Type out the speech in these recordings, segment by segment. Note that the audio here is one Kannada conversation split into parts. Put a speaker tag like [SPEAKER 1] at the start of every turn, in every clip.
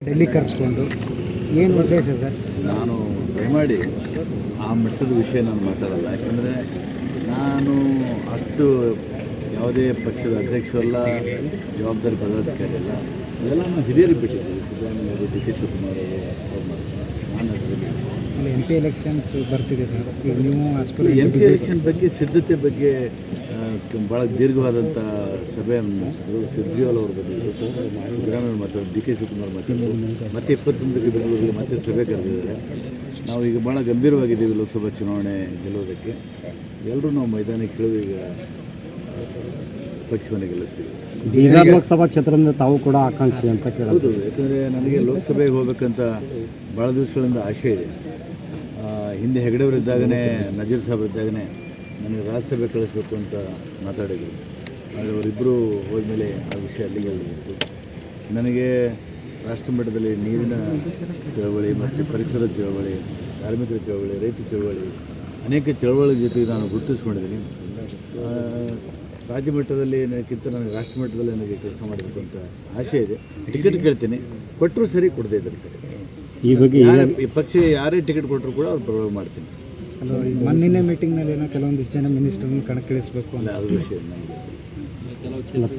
[SPEAKER 1] ಡೆಲ್ಲಿ ಕರೆಸ್ಕೊಂಡು ಏನು ಉದ್ದೇಶ ಸರ್?
[SPEAKER 2] ನಾನು ದಯಮಾಡಿ ಆ ಮಟ್ಟದ ವಿಷಯ ನಾನು ಮಾತಾಡಲ್ಲ. ಯಾಕಂದರೆ ನಾನು ಅಷ್ಟು ಯಾವುದೇ ಪಕ್ಷದ ಅಧ್ಯಕ್ಷರಲ್ಲ, ಜವಾಬ್ದಾರಿ ಪದಾಧಿಕಾರಿ ಅಲ್ಲ. ಇದೆಲ್ಲ ನಾವು ಹಿರಿಯರಿಗೆ ಬಿಟ್ಟಿದ್ದೀವಿ. ಸಿದ್ದರಾಮಯ್ಯ ಅವರು, ಡಿ ಕೆ ಶಿವಕುಮಾರ್ ಅವರು ನಾನು ಅದರಲ್ಲಿ
[SPEAKER 1] ಎಂ ಪಿ ಎಲೆಕ್ಷನ್ಸ್ ಬರ್ತಿದೆ ಸರ್. ಈಗ ನೀವು
[SPEAKER 2] ಎಂ ಪಿ ಎಲೆಕ್ಷನ್ ಬಗ್ಗೆ ಸಿದ್ಧತೆ ಬಗ್ಗೆ ಭಾಳ ದೀರ್ಘವಾದಂಥ ಸಭೆಯನ್ನು ನಡೆಸಿದ್ರು. ಸಿರ್ಜಿವಾಲ್ ಅವರು ಬಂದಿದ್ದರು, ಸಿದ್ದರಾಮಯ್ಯ ಮಾತಾಡೋದು, ಡಿ ಕೆ ಶಿವಕುಮಾರ್ ಮಾತಾಡೋದು, ಮತ್ತೆ 21ಕ್ಕೆ ಬೆಂಗಳೂರಿಗೆ ಮತ್ತೆ ಸಭೆ ಕರೆದಿದ್ದಾರೆ. ನಾವು ಈಗ ಭಾಳ ಗಂಭೀರವಾಗಿದ್ದೀವಿ ಲೋಕಸಭಾ ಚುನಾವಣೆ ಗೆಲ್ಲೋದಕ್ಕೆ. ಎಲ್ಲರೂ ನಾವು ಮೈದಾನಕ್ಕೆ ಇಳಿದು ಈಗ ಪಕ್ಷವನ್ನು ಗೆಲ್ಲಿಸ್ತೀವಿ.
[SPEAKER 3] ಬೀದರ್ ಲೋಕಸಭಾ ಕ್ಷೇತ್ರದಿಂದ ತಾವು ಕೂಡ ಆಕಾಂಕ್ಷಿ ಅಂತ ಕೇಳಿ.
[SPEAKER 2] ಹೌದು, ಯಾಕಂದರೆ ನನಗೆ ಲೋಕಸಭೆಗೆ ಹೋಗ್ಬೇಕಂತ ಭಾಳ ದಿವಸಗಳಿಂದ ಆಸೆ ಇದೆ. ಹಿಂದೆ ಹೆಗಡೆಯವರಿದ್ದಾಗನೇ, ನಜೀರ್ ಸಾಹೇಬ್ ಇದ್ದಾಗನೇ ನನಗೆ ರಾಜ್ಯಸಭೆ ಕಳಿಸ್ಬೇಕು ಅಂತ ಮಾತಾಡಿದರು. ಆದರೆ ಅವರಿಬ್ಬರು ಹೋದ್ಮೇಲೆ ಆ ವಿಷಯ ಅಲ್ಲಿಗೆ ಹೋಗಿತ್ತು. ನನಗೆ ರಾಷ್ಟ್ರ ಮಟ್ಟದಲ್ಲಿ ನೀರಿನ ಚಳವಳಿ ಮತ್ತು ಪರಿಸರದ ಚಳವಳಿ, ಕಾರ್ಮಿಕರ ಚಳವಳಿ, ರೈತ ಚಳವಳಿ, ಅನೇಕ ಚಳವಳಿ ಜೊತೆಗೆ ನಾನು ಗುರುತಿಸ್ಕೊಂಡಿದ್ದೀನಿ. ರಾಜ್ಯ ಮಟ್ಟದಲ್ಲಿ ನನಗಿಂತ ನನಗೆ ರಾಷ್ಟ್ರ ಮಟ್ಟದಲ್ಲಿ ನನಗೆ ಕೆಲಸ ಮಾಡಬೇಕು ಅಂತ ಆಸೆ ಇದೆ. ಟಿಕೆಟ್ ಕೇಳ್ತೀನಿ, ಕೊಟ್ಟರು ಸರಿ, ಕೊಡದೇ ಇದ್ದಾರೆ ಸರಿ.
[SPEAKER 3] ಈ ಬಗ್ಗೆ
[SPEAKER 2] ಈ ಪಕ್ಷ ಯಾರೇ ಟಿಕೆಟ್ ಕೊಟ್ಟರು ಕೂಡ ಅವ್ರು ಪ್ರಭಾವ ಮಾಡ್ತೀನಿ.
[SPEAKER 1] ಮೊನ್ನೆ ಮೀಟಿಂಗ್ನಲ್ಲಿ ಏನೋ ಕೆಲವೊಂದಿಷ್ಟು ಜನ ಮಿನಿಸ್ಟರ್ನ ಕಣಕ್ಕಿಳಿಸ್ಬೇಕು
[SPEAKER 2] ಅಲ್ಲ, ಅದು ವಿಷಯ ನನಗೆ.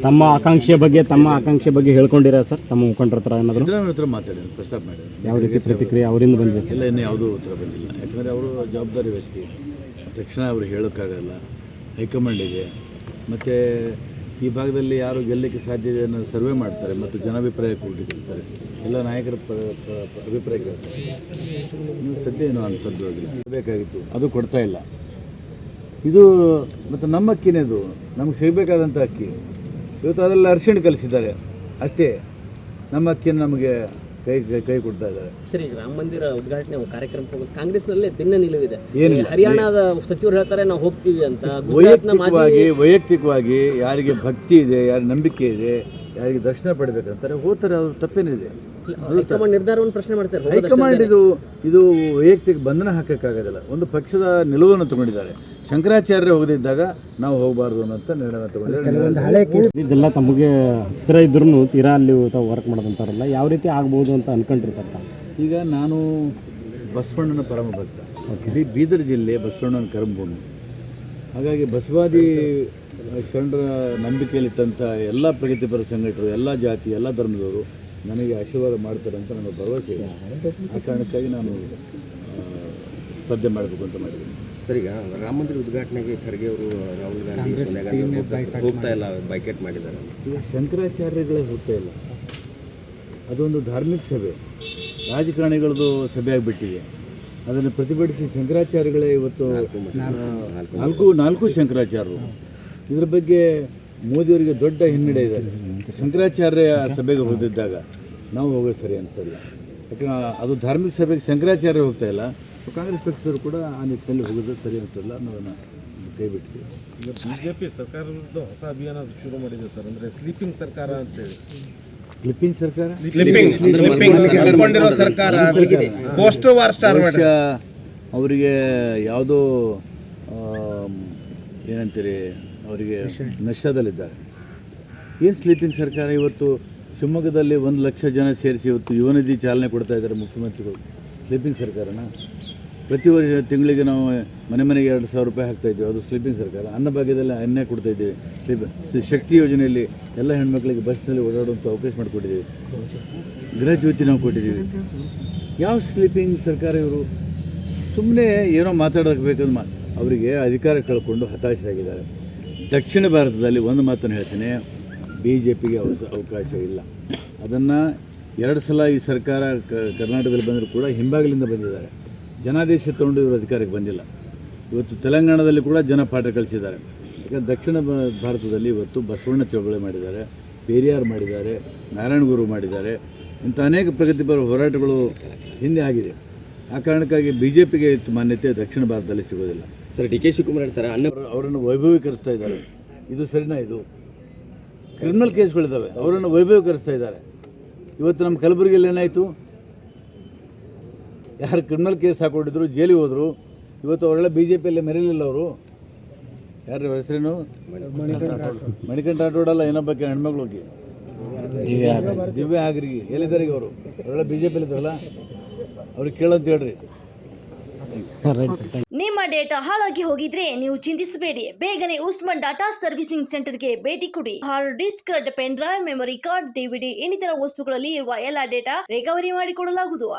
[SPEAKER 3] ತಮ್ಮ ಆಕಾಂಕ್ಷೆ ಬಗ್ಗೆ ಹೇಳ್ಕೊಂಡಿರಾ ಸರ್ ತಮ್ಮ ಮುಖಂಡರ ಹತ್ರ ಏನಾದರೂ?
[SPEAKER 2] ಸಿದ್ದರಾಮಯ್ಯ ಹತ್ರ ಮಾತಾಡಿದ್ರು, ಪ್ರಸ್ತಾಪ ಮಾಡಿದ್ರು.
[SPEAKER 3] ಯಾವ ರೀತಿ ಪ್ರತಿಕ್ರಿಯೆ ಅವರಿಂದ ಬಂದಿದೆ ಸರ್?
[SPEAKER 2] ಇಲ್ಲ, ಇನ್ನೂ ಯಾವುದೂ ಉತ್ತರ ಬಂದಿಲ್ಲ. ಯಾಕಂದರೆ ಅವರು ಜವಾಬ್ದಾರಿ ವ್ಯಕ್ತಿ, ತಕ್ಷಣ ಅವರು ಹೇಳೋಕ್ಕಾಗಲ್ಲ. ಹೈಕಮಾಂಡ್ ಇದೆ, ಮತ್ತು ಈ ಭಾಗದಲ್ಲಿ ಯಾರು ಗೆಲ್ಲಕ್ಕೆ ಸಾಧ್ಯ ಇದೆ ಅನ್ನೋ ಸರ್ವೆ ಮಾಡ್ತಾರೆ ಮತ್ತು ಜನಾಭಿಪ್ರಾಯ ಕೂಡಿರ್ತಾರೆ. ಎಲ್ಲ ನಾಯಕರ ಅಭಿಪ್ರಾಯ ಕೇಳ್ತಾರೆ. ನೀವು ಸದ್ಯ ಏನೋ ಅಂಥದ್ದು ಆಗಿಲ್ಲ, ಬೇಕಾಗಿತ್ತು, ಅದು ಕೊಡ್ತಾ ಇಲ್ಲ. ಇದು ಮತ್ತು ನಮ್ಮ ಅಕ್ಕಿನೇ, ಅದು ನಮಗೆ ಸಿಗಬೇಕಾದಂಥ ಅಕ್ಕಿ. ಇವತ್ತು ಅದೆಲ್ಲ ಅರಿಶಿಣ ಕಲಿಸಿದ್ದಾರೆ ಅಷ್ಟೇ. ನಮ್ಮ ಅಕ್ಕಿಯನ್ನು ನಮಗೆ ಕೈ ಕೊಡ್ತಾ ಇದ್ದಾರೆ.
[SPEAKER 4] ಸರಿ, ರಾಮ ಮಂದಿರ ಉದ್ಘಾಟನೆ ಕಾರ್ಯಕ್ರಮಕ್ಕೆ ಹೋಗೋದು ಕಾಂಗ್ರೆಸ್ನಲ್ಲೇ ಭಿನ್ನ ನಿಲುವಿದೆ. ಹರಿಯಾಣದ ಸಚಿವರು ಹೇಳ್ತಾರೆ ನಾವು ಹೋಗ್ತೀವಿ ಅಂತ.
[SPEAKER 2] ವೈಯಕ್ತಿಕವಾಗಿ ಯಾರಿಗೆ ಭಕ್ತಿ ಇದೆ, ಯಾರ ನಂಬಿಕೆ ಇದೆ, ಯಾರಿಗೆ ದರ್ಶನ ಪಡಿಬೇಕಂತಾರೆ ಹೋಗ್ತಾರೆ. ಅದು ತಪ್ಪೇನಿದೆ?
[SPEAKER 4] ಹೈಕಮಾಂಡ್ ನಿರ್ಧಾರವನ್ನು ಪ್ರಶ್ನೆ ಮಾಡ್ತಾರೆ.
[SPEAKER 2] ಹೈಕಮಾಂಡ್ ಇದು ವೈಯಕ್ತಿಕ ಬಂಧನ ಹಾಕೋಕ್ಕಾಗೋದಿಲ್ಲ. ಒಂದು ಪಕ್ಷದ ನಿಲುವನ್ನು ತಗೊಂಡಿದ್ದಾರೆ. ಶಂಕರಾಚಾರ್ಯ ಹೋಗದಿದ್ದಾಗ ನಾವು ಹೋಗಬಾರ್ದು ಅನ್ನೋಂಥ ನಿರ್ಣಯ ತಗೊಂಡಿದ್ದಾರೆ.
[SPEAKER 3] ಇದೆಲ್ಲ ತಮಗೆ ಹತ್ತಿರ ಇದ್ರೂ ತೀರಾ ಅಲ್ಲಿ ತಾವು ವರ್ಕ್ ಮಾಡೋದಂತಾರಲ್ಲ, ಯಾವ ರೀತಿ ಆಗ್ಬೋದು ಅಂತ ಅನ್ಕೊಂಡ್ರಿ ಸರ್ ತಾವು?
[SPEAKER 2] ಈಗ ನಾನು ಬಸವಣ್ಣನ ಪರಮ ಭಕ್ತ. ಇಡೀ ಬೀದರ್ ಜಿಲ್ಲೆ ಬಸವಣ್ಣನ ಕರ್ಮಭೂಮಿ. ಹಾಗಾಗಿ ಬಸವಾದಿ ಶರಣರ ನಂಬಿಕೆಯಲ್ಲಿಟ್ಟಂಥ ಎಲ್ಲ ಪ್ರಗತಿಪರ ಸಂಘಟನೆಗಳು, ಎಲ್ಲ ಜಾತಿ, ಎಲ್ಲ ಧರ್ಮದವರು ನನಗೆ ಆಶೀರ್ವಾದ ಮಾಡ್ತಾರೆ ಅಂತ ನನಗೆ ಭರವಸೆ ಇದೆ. ಆ ಕಾರಣಕ್ಕಾಗಿ ನಾನು ಸ್ಪರ್ಧೆ ಮಾಡಬೇಕು ಅಂತ ಮಾಡಿದ್ದೀನಿ.
[SPEAKER 5] ಸರ್, ಈಗ ರಾಮ ಮಂದಿರ ಉದ್ಘಾಟನೆಗೆ ಖರ್ಗೆ ಅವರು, ರಾಹುಲ್ ಗಾಂಧಿ, ಸೋನಿಯಾ ಗಾಂಧಿ ಹೋಗ್ತಾ ಇಲ್ಲ, ಬೈಕೇಟ್ ಮಾಡಿದ್ದಾರೆ.
[SPEAKER 2] ಈಗ ಶಂಕರಾಚಾರ್ಯಗಳೇ ಹೋಗ್ತಾ ಇಲ್ಲ. ಅದೊಂದು ಧಾರ್ಮಿಕ ಸಭೆ, ರಾಜಕಾರಣಿಗಳದ್ದು ಸಭೆ ಆಗಿಬಿಟ್ಟಿದೆ. ಅದನ್ನು ಪ್ರತಿಭಟಿಸಿ ಶಂಕರಾಚಾರ್ಯಗಳೇ ಇವತ್ತು ನಾಲ್ಕು ಶಂಕರಾಚಾರ್ಯರು. ಇದರ ಬಗ್ಗೆ ಮೋದಿಯವರಿಗೆ ದೊಡ್ಡ ಹಿನ್ನಡೆ ಇದೆ. ಶಂಕರಾಚಾರ್ಯ ಸಭೆಗೆ ಹೋಗಿದ್ದಾಗ ನಾವು ಹೋಗೋದು ಸರಿ ಅನಿಸಲ್ಲ. ಯಾಕಂದ್ರೆ ಅದು ಧಾರ್ಮಿಕ ಸಭೆಗೆ ಶಂಕರಾಚಾರ್ಯ ಹೋಗ್ತಾ ಇಲ್ಲ. ಕಾಂಗ್ರೆಸ್ ಪಕ್ಷದವರು ಕೂಡ ಆ ನಿಟ್ಟಿನಲ್ಲಿ ಹೋಗೋದು ಸರಿ ಅನಿಸಲ್ಲ ಅನ್ನೋದನ್ನು ಕೈ ಬಿಟ್ಟಿದೆ.
[SPEAKER 6] ಈಗ ಬಿಜೆಪಿ ಸರ್ಕಾರದ ಹೊಸ ಅಭಿಯಾನ ಶುರು ಮಾಡಿದೆ ಸರ್, ಅಂದರೆ ಸ್ಲೀಪಿಂಗ್ ಸರ್ಕಾರ ಅಂತೇಳಿ.
[SPEAKER 2] ಕ್ಲಿಪ್ಪಿಂಗ್ ಸರ್ಕಾರ, ಅವರಿಗೆ ಯಾವುದೋ ಏನಂತೀರಿ, ಅವರಿಗೆ ನಶಾದಲ್ಲಿದ್ದಾರೆ. ಏನು ಸ್ಲೀಪಿಂಗ್ ಸರ್ಕಾರ? ಇವತ್ತು ಶಿವಮೊಗ್ಗದಲ್ಲಿ 1 ಲಕ್ಷ ಜನ ಸೇರಿಸಿ ಇವತ್ತು ಯುವನಿಧಿ ಚಾಲನೆ ಕೊಡ್ತಾ ಇದ್ದಾರೆ ಮುಖ್ಯಮಂತ್ರಿಗಳು. ಸ್ಲೀಪಿಂಗ್ ಸರ್ಕಾರನ? ಪ್ರತಿ ವರ್ಷ ತಿಂಗಳಿಗೆ ನಾವು ಮನೆಗೆ 2,000 ರೂಪಾಯಿ ಹಾಕ್ತಾಯಿದ್ದೀವಿ, ಅದು ಸ್ಲೀಪಿಂಗ್ ಸರ್ಕಾರ? ಅನ್ನಭಾಗ್ಯದಲ್ಲಿ ಅನ್ನ ಕೊಡ್ತಾಯಿದ್ದೀವಿ. ಶಕ್ತಿ ಯೋಜನೆಯಲ್ಲಿ ಎಲ್ಲ ಹೆಣ್ಮಕ್ಳಿಗೆ ಬಸ್ನಲ್ಲಿ ಓಡಾಡುವಂಥ ಅವಕಾಶ ಮಾಡಿಕೊಟ್ಟಿದ್ದೀವಿ. ಗೃಹ ಜ್ಯೋತಿ ನಾವು ಕೊಟ್ಟಿದ್ದೀವಿ. ಯಾವ ಸ್ಲೀಪಿಂಗ್ ಸರ್ಕಾರ ಇವರು? ಸುಮ್ಮನೆ ಏನೋ ಮಾತಾಡೋಕೆ ಬೇಕಂದು ಅವರಿಗೆ ಅಧಿಕಾರ ಕಳ್ಕೊಂಡು ಹತಾಶರಾಗಿದ್ದಾರೆ. ದಕ್ಷಿಣ ಭಾರತದಲ್ಲಿ ಒಂದು ಮಾತನ್ನು ಹೇಳ್ತೀನಿ, BJPಗೆ ಅವಕಾಶ ಇಲ್ಲ. ಅದನ್ನು 2 ಸಲ ಈ ಸರ್ಕಾರ ಕರ್ನಾಟಕದಲ್ಲಿ ಬಂದರೂ ಕೂಡ ಹಿಂಬಾಗಿಲಿಂದ ಬಂದಿದ್ದಾರೆ. ಜನಾದೇಶ ತೊಗೊಂಡು ಇವರು ಅಧಿಕಾರಕ್ಕೆ ಬಂದಿಲ್ಲ. ಇವತ್ತು ತೆಲಂಗಾಣದಲ್ಲಿ ಕೂಡ ಜನ ಪಾಠ ಕಲಿಸಿದ್ದಾರೆ. ಯಾಕಂದರೆ ದಕ್ಷಿಣ ಭಾರತದಲ್ಲಿ ಇವತ್ತು ಬಸವಣ್ಣ ಚಳವಳಿ ಮಾಡಿದ್ದಾರೆ, ಪೆರಿಯಾರ್ ಮಾಡಿದ್ದಾರೆ, ನಾರಾಯಣಗುರು ಮಾಡಿದ್ದಾರೆ. ಇಂಥ ಅನೇಕ ಪ್ರಗತಿಪರ ಹೋರಾಟಗಳು ಹಿಂದೆ ಆಗಿದೆ. ಆ ಕಾರಣಕ್ಕಾಗಿ BJPಗೆ ಮಾನ್ಯತೆ ದಕ್ಷಿಣ ಭಾರತದಲ್ಲಿ ಸಿಗೋದಿಲ್ಲ.
[SPEAKER 5] ಸರ್, ಡಿ ಕೆ ಶಿವಕುಮಾರ್ ಹೇಳ್ತಾರೆ
[SPEAKER 2] ಅವರನ್ನು ವೈಭವೀಕರಿಸ್ತಾ ಇದ್ದಾರೆ. ಇದು ಸರಿನಾ? ಇದು ಕ್ರಿಮಿನಲ್ ಕೇಸ್ಗಳಿದ್ದಾವೆ, ಅವರನ್ನು ವೈಭವೀಕರಿಸ್ತಾ ಇದ್ದಾರೆ. ಇವತ್ತು ನಮ್ಮ ಕಲಬುರಗಿಯಲ್ಲಿ ಏನಾಯಿತು? ಯಾರು ಕ್ರಿಮಿನಲ್ ಕೇಸ್ ಹಾಕೊಂಡಿದ್ರು, ಜೈಲಿಗೆ ಹೋದರು. ಇವತ್ತು ಅವರೆಲ್ಲ BJPಯಲ್ಲಿ ಮೆರೀಲಿಲ್ಲ. ಅವರು ಯಾರು ಹೆಸರೇನು? ಮಣಿಕಂಠ ರಾಠೋಡಲ್ಲ, ಏನೊಬ್ಬಕ್ಕೆ ಹೆಣ್ಮಕ್ಳಿಗೆ ದಿವ್ಯಾ ಆಗ್ರಿಗೆ ಎಲ್ಲಿದ್ದಾರೆ ಈಗ ಅವರು ಅವರೆಲ್ಲ ಬಿ ಜೆ ಪಿಲಿದ್ದಾರಲ್ಲ ಅವ್ರಿಗೆ ಕೇಳಂತ ಹೇಳ್ರಿ.
[SPEAKER 3] Right sir.
[SPEAKER 7] ನಿಮ್ಮ ಡೇಟಾ ಹಾಳಾಗಿ ಹೋಗಿದ್ರೆ ನೀವು ಚಿಂತಿಸಬೇಡಿ. ಬೇಗನೆ ಉಸ್ಮಾನ್ ಡಾಟಾ ಸರ್ವಿಸಿಂಗ್ ಸೆಂಟರ್ಗೆ ಭೇಟಿ ಕೊಡಿ. Hard disk, pen drive, memory card, DVD ಇನ್ನಿತರ ವಸ್ತುಗಳಲ್ಲಿ ಇರುವ ಎಲ್ಲ ಡೇಟಾ ರಿಕವರಿ ಮಾಡಿಕೊಡಲಾಗುವುದು.